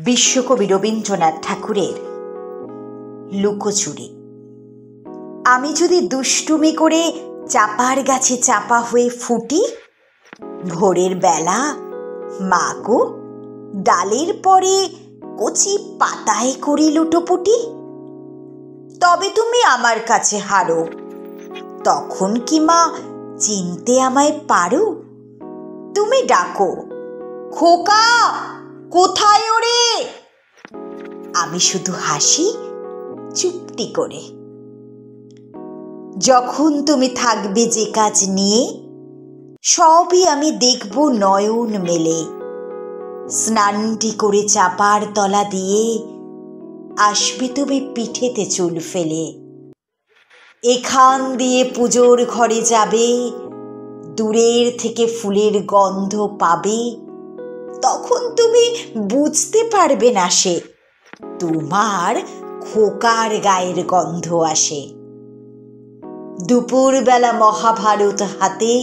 বিশ্বকবি রবীন্দ্রনাথ ঠাকুরের লুকোচুরি। আমি যদি দুষ্টুমি করে চাপার গাছে চাপা হয়ে ফুটি, ভোরের বেলা মা গো ডালের পরে কচি পাতায় করি লুটোপুটি, তবে তুমি আমার কাছে হারো। তখন কি মা চিনতে আমায় পারো? তুমি ডাকো, খোকা কোথায় ওরে? আমি শুধু হাসি চুপটি করে। যখন তুমি থাকবে যে কাজ নিয়ে, সবই আমি দেখব নয়ন মেলে। স্নানটি করে চাপার তলা দিয়ে আসবে তুমি পিঠেতে চুল ফেলে। এখান দিয়ে পুজোর ঘরে যাবে, দূরের থেকে ফুলের গন্ধ পাবে। তখন তুমি বুঝতে পারবে না সে তোমার খোকার গায়ের গন্ধ আসে। দুপুরবেলা মহাভারত হাতে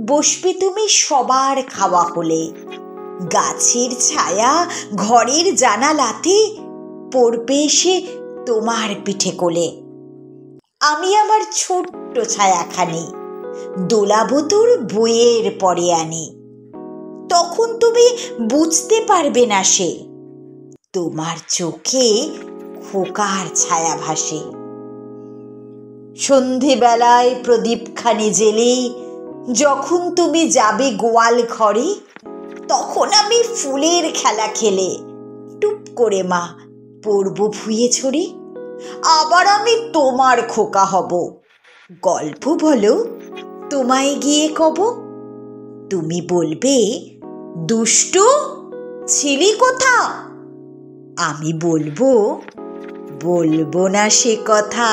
বসবে তুমি সবার খাওয়া হলে। গাছের ছায়া ঘরের জানালাতে পড়বে এসে তোমার পিঠে কোলে। আমি আমার ছোট্ট ছায়াখানি দোলাবো তোর বইয়ের পরে আনি। তখন তুমি বুঝতে পারবে না সে তোমার চোখে খোকার ছায়া ভাসে। সন্ধেবেলায় প্রদীপখানি জেলে যখন তুমি যাবে গোয়াল ঘরে, তখন আমি ফুলের খেলা খেলে টুপ করে মা পড়ব ভুঁয়ে ছড়ে। আবার আমি তোমার খোকা হব, গল্প বলো তোমায় গিয়ে কব। তুমি বলবে, দুষ্টু ছিলি কোথা? আমি বলবো, বলবো না সে কথা।